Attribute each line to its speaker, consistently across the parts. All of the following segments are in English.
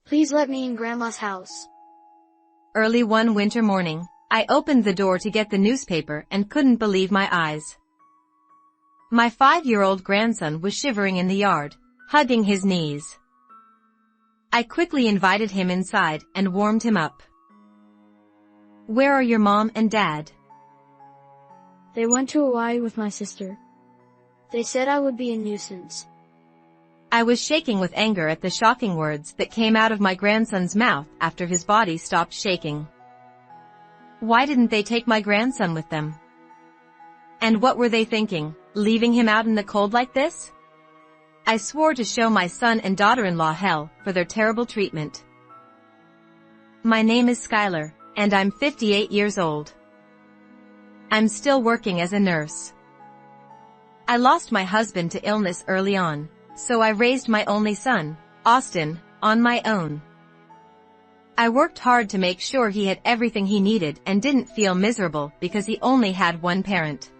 Speaker 1: Please let me in Grandma's house.
Speaker 2: Early one winter morning, I opened the door to get the newspaper and couldn't believe my eyes. My 5-year-old grandson was shivering in the yard, hugging his knees. I quickly invited him inside and warmed him up. "Where are your mom and dad?"
Speaker 1: They went to Hawaii with my sister. They said I would be a nuisance.
Speaker 2: I was shaking with anger at the shocking words that came out of my grandson's mouth after his body stopped shaking. Why didn't they take my grandson with them? And what were they thinking, leaving him out in the cold like this? I swore to show my son and daughter-in-law hell for their terrible treatment. My name is Skylar, and I'm 58 years old. I'm still working as a nurse. I lost my husband to illness early on, so I raised my only son, Austin, on my own. I worked hard to make sure he had everything he needed and didn't feel miserable because he only had one parent.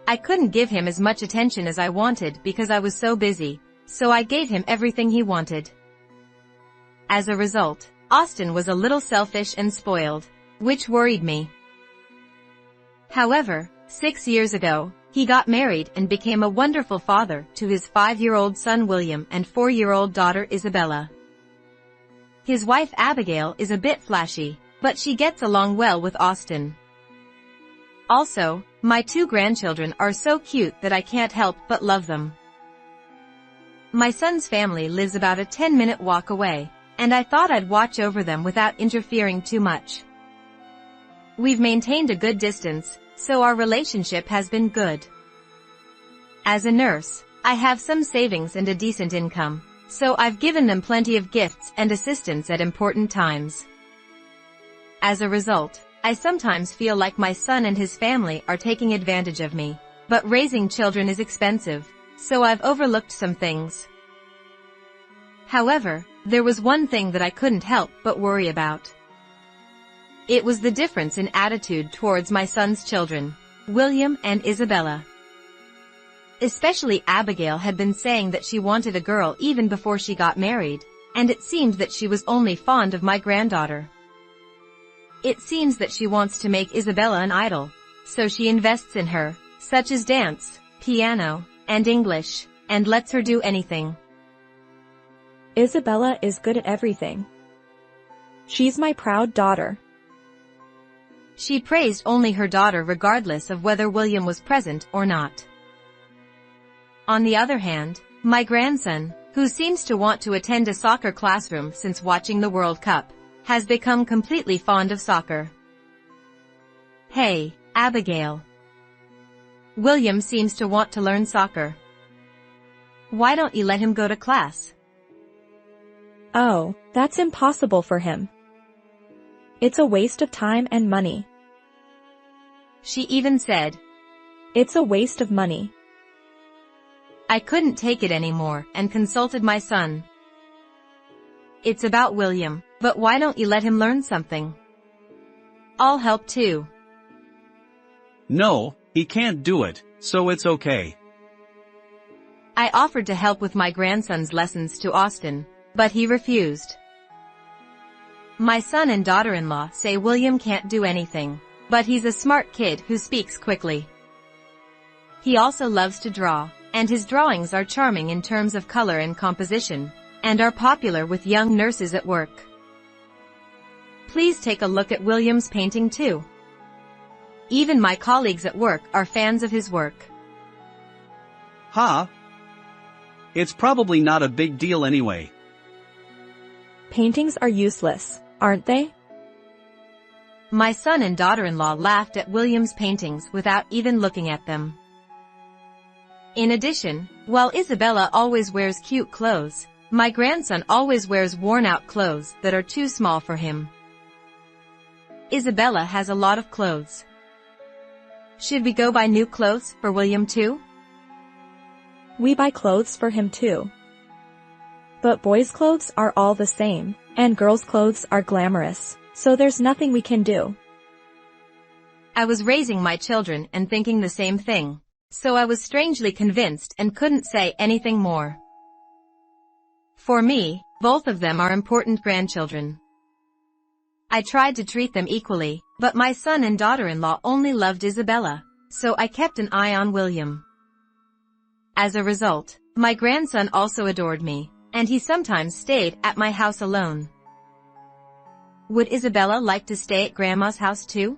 Speaker 2: I couldn't give him as much attention as I wanted because I was so busy, so I gave him everything he wanted. As a result, Austin was a little selfish and spoiled, which worried me. However, 6 years ago, he got married and became a wonderful father to his 5-year-old son William and 4-year-old daughter Isabella. His wife Abigail is a bit flashy, but she gets along well with Austin. Also, my 2 grandchildren are so cute that I can't help but love them. My son's family lives about a 10-minute walk away, and I thought I'd watch over them without interfering too much. We've maintained a good distance, so our relationship has been good. As a nurse, I have some savings and a decent income, so I've given them plenty of gifts and assistance at important times. As a result, I sometimes feel like my son and his family are taking advantage of me, but raising children is expensive, so I've overlooked some things. However, there was one thing that I couldn't help but worry about. It was the difference in attitude towards my son's children, William and Isabella. Especially Abigail had been saying that she wanted a girl even before she got married, and it seemed that she was only fond of my granddaughter. It seems that she wants to make Isabella an idol, so she invests in her, such as dance, piano, and English, and lets her do anything.
Speaker 3: Isabella is good at everything. She's my proud daughter.
Speaker 2: She praised only her daughter regardless of whether William was present or not. On the other hand, my grandson, who seems to want to attend a soccer classroom since watching the World Cup, has become completely fond of soccer. Hey, Abigail. William seems to want to learn soccer. Why don't you let him go to class?
Speaker 3: Oh, that's impossible for him. It's a waste of time and money.
Speaker 2: She even said,
Speaker 3: "It's a waste of money."
Speaker 2: I couldn't take it anymore and consulted my son. It's about William, but why don't you let him learn something? I'll help too.
Speaker 4: No, he can't do it, so it's okay.
Speaker 2: I offered to help with my grandson's lessons to Austin, but he refused. My son and daughter-in-law say William can't do anything, but he's a smart kid who speaks quickly. He also loves to draw, and his drawings are charming in terms of color and composition, and are popular with young nurses at work. Please take a look at William's painting too. Even my colleagues at work are fans of his work.
Speaker 4: Huh? It's probably not a big deal anyway.
Speaker 3: Paintings are useless, aren't they?
Speaker 2: My son and daughter-in-law laughed at William's paintings without even looking at them. In addition, while Isabella always wears cute clothes, my grandson always wears worn-out clothes that are too small for him. Isabella has a lot of clothes. Should we go buy new clothes for William too?
Speaker 3: We buy clothes for him too. But boys' clothes are all the same, and girls' clothes are glamorous, so there's nothing we can do.
Speaker 2: I was raising my children and thinking the same thing, so I was strangely convinced and couldn't say anything more. For me, Both of them are important grandchildren. I tried to treat them equally, but my son and daughter-in-law only loved Isabella, so I kept an eye on William. As a result, my grandson also adored me, and he sometimes stayed at my house alone. Would Isabella like to stay at Grandma's house too?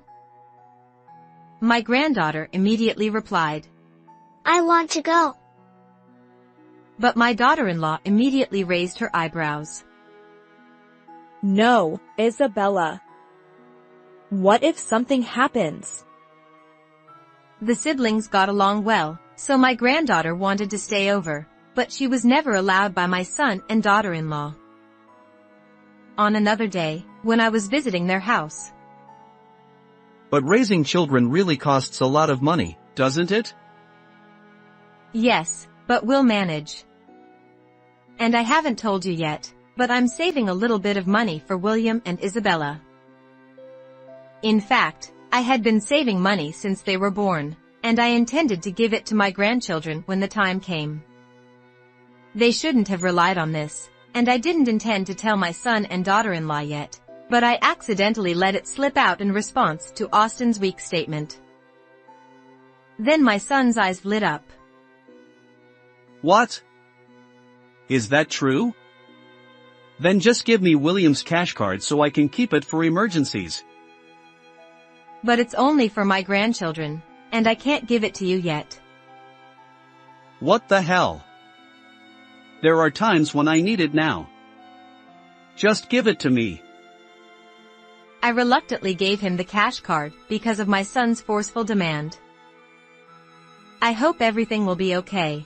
Speaker 2: My granddaughter immediately replied,
Speaker 1: I want to go.
Speaker 2: but my daughter-in-law immediately raised her eyebrows.
Speaker 3: No, Isabella. What if something happens?
Speaker 2: The siblings got along well, so my granddaughter wanted to stay over, but she was never allowed by my son and daughter-in-law. On another day, when I was visiting their house,
Speaker 4: But raising children really costs a lot of money, doesn't it?
Speaker 2: yes, but we'll manage. And I haven't told you yet, but I'm saving a little bit of money for William and Isabella. In fact, I had been saving money since they were born, and I intended to give it to my grandchildren when the time came. They shouldn't have relied on this, and I didn't intend to tell my son and daughter-in-law yet, but I accidentally let it slip out in response to Austin's weak statement. Then my son's eyes lit up.
Speaker 4: What? Is that true? Then just give me William's cash card so I can keep it for emergencies.
Speaker 2: But it's only for my grandchildren, and I can't give it to you yet.
Speaker 4: What the hell? There are times when I need it now. Just give it to me.
Speaker 2: I reluctantly gave him the cash card because of my son's forceful demand. I hope everything will be okay.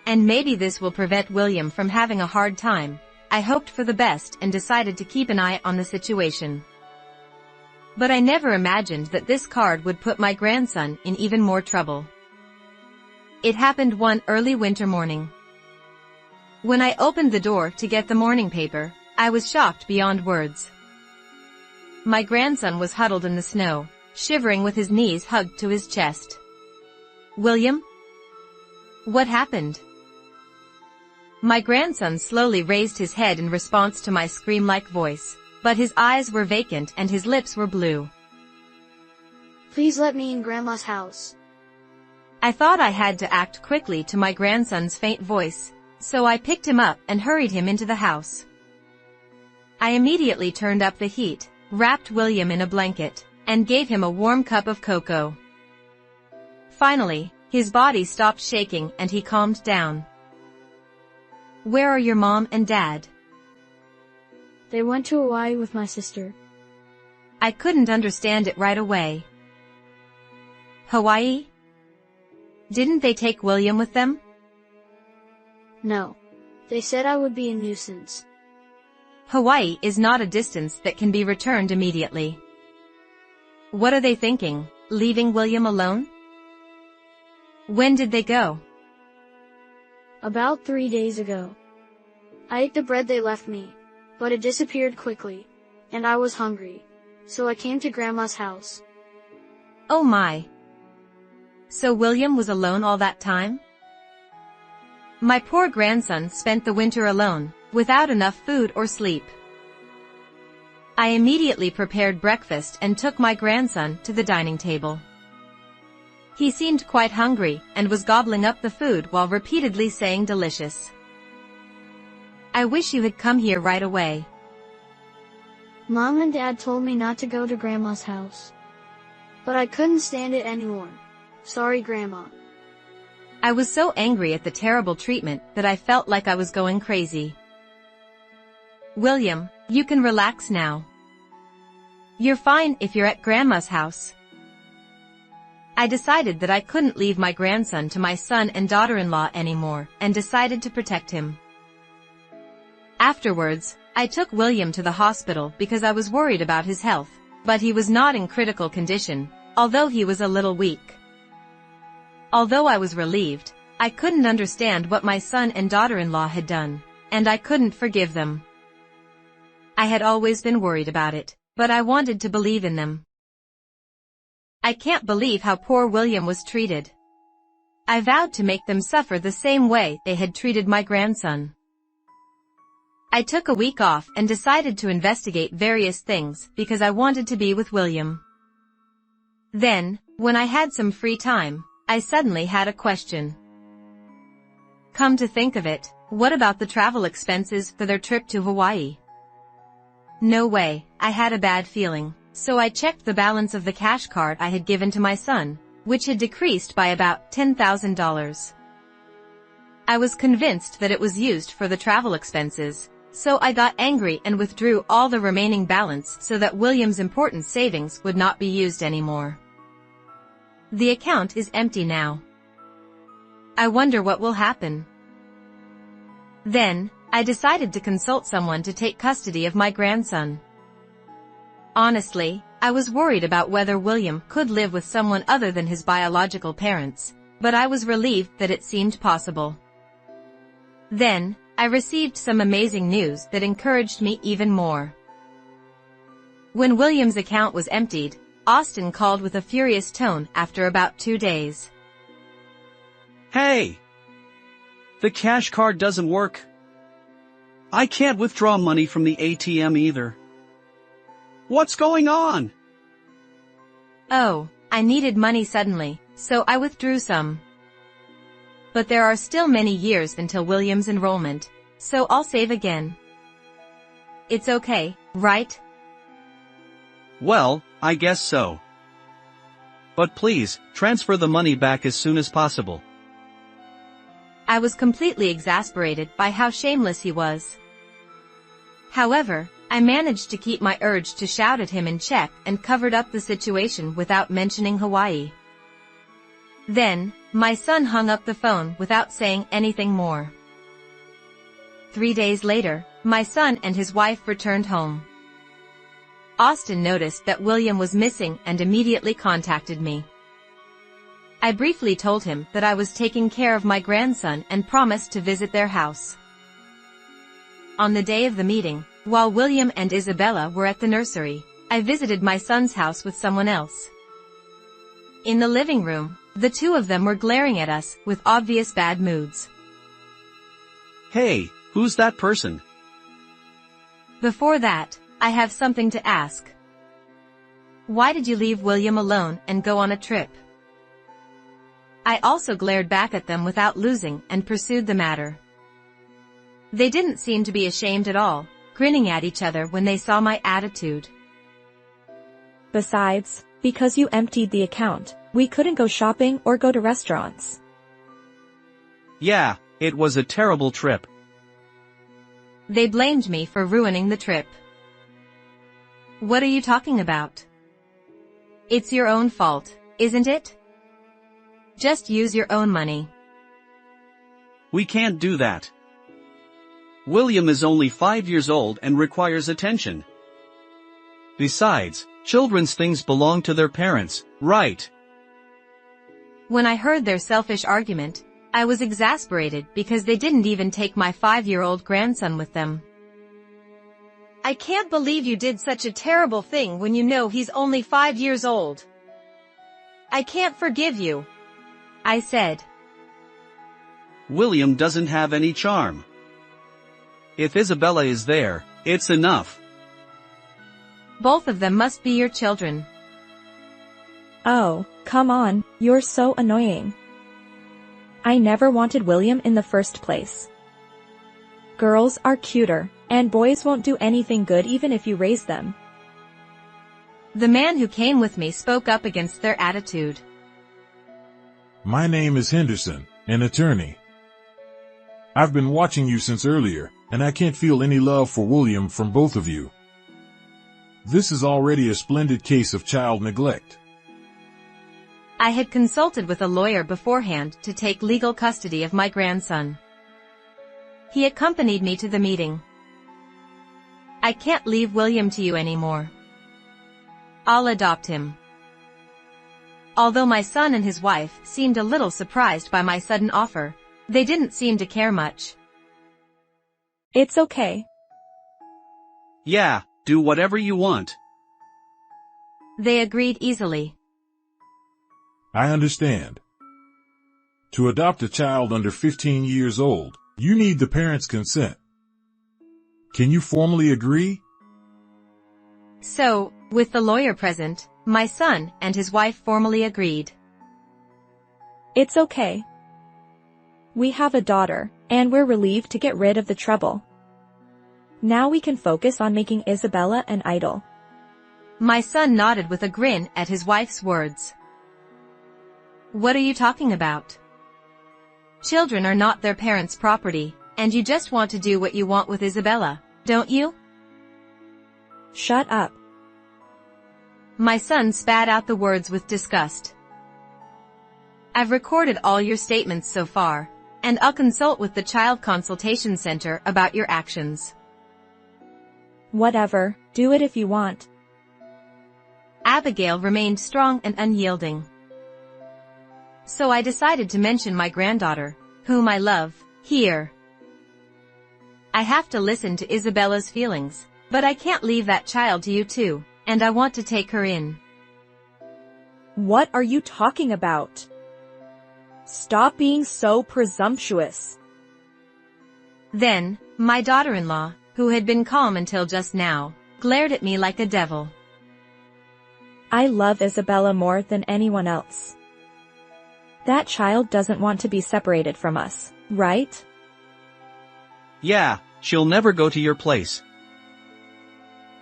Speaker 2: And maybe this will prevent William from having a hard time. I hoped for the best and decided to keep an eye on the situation. But I never imagined that this card would put my grandson in even more trouble. It happened one early winter morning. When I opened the door to get the morning paper, I was shocked beyond words. My grandson was huddled in the snow, shivering with his knees hugged to his chest. William? What happened? My grandson slowly raised his head in response to my scream-like voice, but his eyes were vacant and his lips were blue.
Speaker 1: Please let me in Grandma's house.
Speaker 2: I thought I had to act quickly to my grandson's faint voice, so I picked him up and hurried him into the house. I immediately turned up the heat, wrapped William in a blanket, and gave him a warm cup of cocoa. Finally, his body stopped shaking and he calmed down. Where are your mom and dad?
Speaker 1: They went to Hawaii with my sister.
Speaker 2: I couldn't understand it right away. Hawaii? Didn't they take William with them?
Speaker 1: No. They said I would be a nuisance.
Speaker 2: Hawaii is not a distance that can be returned immediately. What are they thinking, leaving William alone? When did they go?
Speaker 1: About 3 days ago. I ate the bread they left me, but it disappeared quickly, and I was hungry, so I came to Grandma's house.
Speaker 2: Oh my. So William was alone all that time? My poor grandson spent the winter alone, without enough food or sleep. I immediately prepared breakfast and took my grandson to the dining table. He seemed quite hungry and was gobbling up the food while repeatedly saying delicious. I wish you had come here right away.
Speaker 1: Mom and Dad told me not to go to Grandma's house. But I couldn't stand it anymore. Sorry, Grandma.
Speaker 2: I was so angry at the terrible treatment that I felt like I was going crazy. William, you can relax now. You're fine if you're at Grandma's house. I decided that I couldn't leave my grandson to my son and daughter-in-law anymore, and decided to protect him. Afterwards, I took William to the hospital because I was worried about his health, but he was not in critical condition, although he was a little weak. Although I was relieved, I couldn't understand what my son and daughter-in-law had done, and I couldn't forgive them. I had always been worried about it, but I wanted to believe in them. I can't believe how poor William was treated. I vowed to make them suffer the same way they had treated my grandson. I took a week off and decided to investigate various things because I wanted to be with William. Then, when I had some free time, I suddenly had a question. Come to think of it, what about the travel expenses for their trip to Hawaii? No way, I had a bad feeling, so I checked the balance of the cash card I had given to my son, which had decreased by about $10,000. I was convinced that it was used for the travel expenses, so I got angry and withdrew all the remaining balance so that William's important savings would not be used anymore. The account is empty now. I wonder what will happen. Then, I decided to consult someone to take custody of my grandson. Honestly, I was worried about whether William could live with someone other than his biological parents, but I was relieved that it seemed possible. Then, I received some amazing news that encouraged me even more. When William's account was emptied, Austin called with a furious tone after about 2 days.
Speaker 4: Hey! The cash card doesn't work. I can't withdraw money from the ATM either. What's going on?
Speaker 2: Oh, I needed money suddenly, so I withdrew some. But there are still many years until William's enrollment, so I'll save again. It's okay, right?
Speaker 4: Well, I guess so. But please, transfer the money back as soon as possible.
Speaker 2: I was completely exasperated by how shameless he was. However, I managed to keep my urge to shout at him in check and covered up the situation without mentioning Hawaii. Then, my son hung up the phone without saying anything more. 3 days later, my son and his wife returned home. Austin noticed that William was missing and immediately contacted me. I briefly told him that I was taking care of my grandson and promised to visit their house. On the day of the meeting, while William and Isabella were at the nursery, I visited my son's house with someone else. In the living room, the two of them were glaring at us with obvious bad moods.
Speaker 4: Hey, who's that person?
Speaker 2: Before that, I have something to ask. Why did you leave William alone and go on a trip? I also glared back at them without losing and pursued the matter. They didn't seem to be ashamed at all, grinning at each other when they saw my attitude.
Speaker 3: Besides, because you emptied the account, we couldn't go shopping or go to restaurants.
Speaker 4: Yeah, it was a terrible trip.
Speaker 2: They blamed me for ruining the trip. What are you talking about? It's your own fault, isn't it? Just use your own money.
Speaker 4: We can't do that. William is only 5 years old and requires attention. Besides, children's things belong to their parents, right?
Speaker 2: When I heard their selfish argument, I was exasperated because they didn't even take my 5-year-old grandson with them. I can't believe you did such a terrible thing when you know he's only 5 years old. I can't forgive you, I said.
Speaker 4: William doesn't have any charm. If Isabella is there, it's enough.
Speaker 2: Both of them must be your children.
Speaker 3: Oh, come on, you're so annoying. I never wanted William in the first place. Girls are cuter, and boys won't do anything good even if you raise them.
Speaker 2: The man who came with me spoke up against their attitude.
Speaker 5: My name is Henderson, an attorney. I've been watching you since earlier, and I can't feel any love for William from both of you. This is already a splendid case of child neglect.
Speaker 2: I had consulted with a lawyer beforehand to take legal custody of my grandson. He accompanied me to the meeting. I can't leave William to you anymore. I'll adopt him. Although my son and his wife seemed a little surprised by my sudden offer, they didn't seem to care much.
Speaker 3: It's okay.
Speaker 4: Yeah, do whatever you want.
Speaker 2: They agreed easily.
Speaker 5: I understand. To adopt a child under 15 years old, you need the parents' consent. Can you formally agree?
Speaker 2: So, with the lawyer present, my son and his wife formally agreed.
Speaker 3: It's okay. We have a daughter, and we're relieved to get rid of the trouble. Now we can focus on making Isabella an idol.
Speaker 2: My son nodded with a grin at his wife's words. What are you talking about? Children are not their parents' property, and you just want to do what you want with Isabella, don't you?
Speaker 3: Shut up.
Speaker 2: My son spat out the words with disgust. I've recorded all your statements so far, and I'll consult with the Child Consultation Center about your actions.
Speaker 3: Whatever, do it if you want.
Speaker 2: Abigail remained strong and unyielding. So I decided to mention my granddaughter, whom I love, here. I have to listen to Isabella's feelings, but I can't leave that child to you too, and I want to take her in.
Speaker 3: What are you talking about? Stop being so presumptuous.
Speaker 2: Then, my daughter-in-law, who had been calm until just now, glared at me like a devil.
Speaker 3: I love Isabella more than anyone else. That child doesn't want to be separated from us, right?
Speaker 4: Yeah, she'll never go to your place.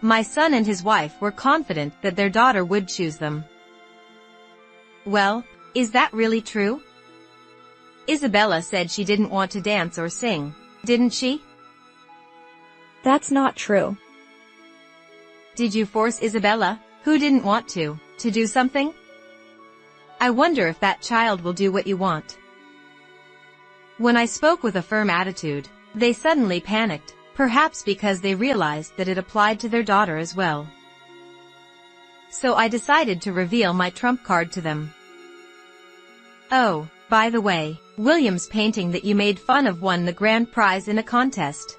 Speaker 2: My son and his wife were confident that their daughter would choose them. Well, is that really true? Isabella said she didn't want to dance or sing, didn't she?
Speaker 3: That's not true.
Speaker 2: Did you force Isabella, who didn't want to do something? I wonder if that child will do what you want. When I spoke with a firm attitude, they suddenly panicked, perhaps because they realized that it applied to their daughter as well. So I decided to reveal my trump card to them. Oh, by the way, William's painting that you made fun of won the grand prize in a contest.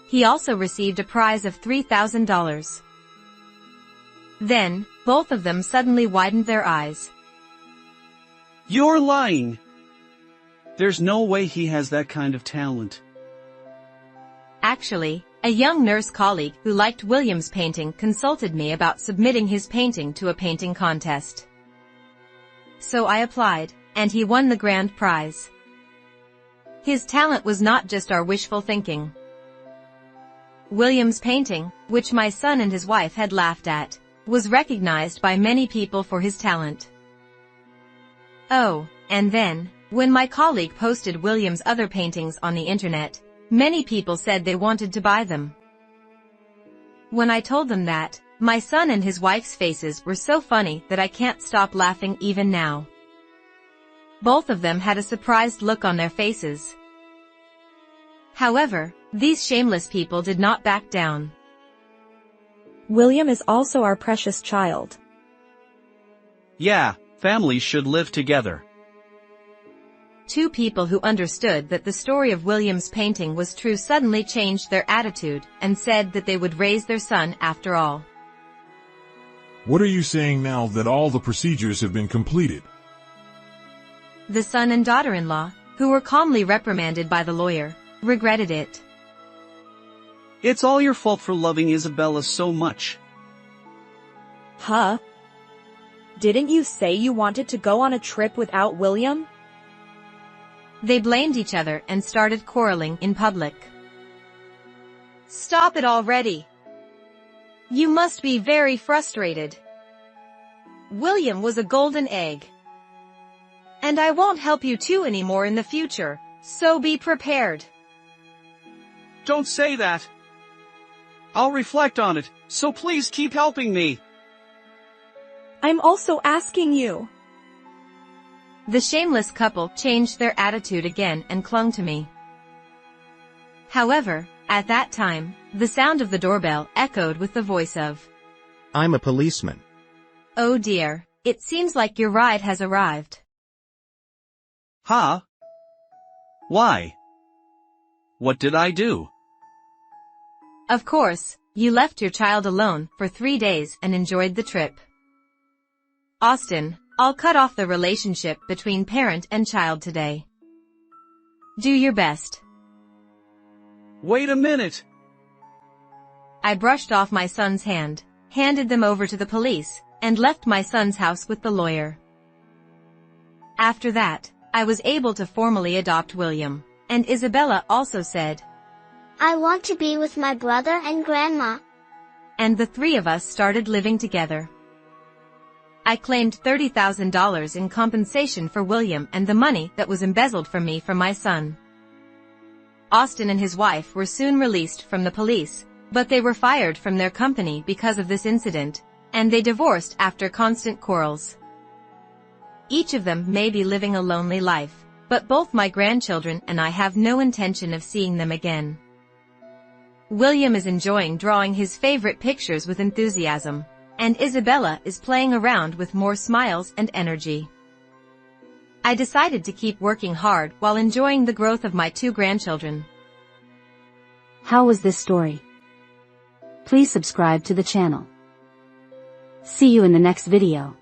Speaker 2: He also received a prize of $3,000. Then, both of them suddenly widened their eyes.
Speaker 4: You're lying! There's no way he has that kind of talent.
Speaker 2: Actually, a young nurse colleague who liked William's painting consulted me about submitting his painting to a painting contest. So I applied, and he won the grand prize. His talent was not just our wishful thinking. William's painting, which my son and his wife had laughed at, was recognized by many people for his talent. Oh, and then, when my colleague posted William's other paintings on the internet, many people said they wanted to buy them. When I told them that, my son and his wife's faces were so funny that I can't stop laughing even now. Both of them had a surprised look on their faces. However, these shameless people did not back down.
Speaker 3: William is also our precious child.
Speaker 4: Yeah, families should live together.
Speaker 2: Two people who understood that the story of William's painting was true suddenly changed their attitude and said that they would raise their son after all.
Speaker 5: What are you saying now that all the procedures have been completed?
Speaker 2: The son and daughter-in-law, who were calmly reprimanded by the lawyer, regretted it.
Speaker 4: It's all your fault for loving Isabella so much.
Speaker 3: Huh? Didn't you say you wanted to go on a trip without William?
Speaker 2: They blamed each other and started quarreling in public. Stop it already! You must be very frustrated. William was a golden egg. And I won't help you two anymore in the future, so be prepared.
Speaker 4: Don't say that. I'll reflect on it, so please keep helping me.
Speaker 3: I'm also asking you.
Speaker 2: The shameless couple changed their attitude again and clung to me. However, at that time, the sound of the doorbell echoed with the voice of,
Speaker 6: I'm a policeman.
Speaker 2: Oh dear, it seems like your ride has arrived.
Speaker 4: Huh? Why? What did I do?
Speaker 2: Of course, you left your child alone for 3 days and enjoyed the trip. Austin, I'll cut off the relationship between parent and child today. Do your best.
Speaker 4: Wait a minute.
Speaker 2: I brushed off my son's hand, handed them over to the police, and left my son's house with the lawyer. After that, I was able to formally adopt William, and Isabella also said,
Speaker 7: "I want to be with my brother and grandma."
Speaker 2: And the three of us started living together. I claimed $30,000 in compensation for William and the money that was embezzled from me for my son. Austin and his wife were soon released from the police, but they were fired from their company because of this incident, and they divorced after constant quarrels. Each of them may be living a lonely life, but both my grandchildren and I have no intention of seeing them again. William is enjoying drawing his favorite pictures with enthusiasm, and Isabella is playing around with more smiles and energy. I decided to keep working hard while enjoying the growth of my two grandchildren.
Speaker 8: How was this story? Please subscribe to the channel. See you in the next video.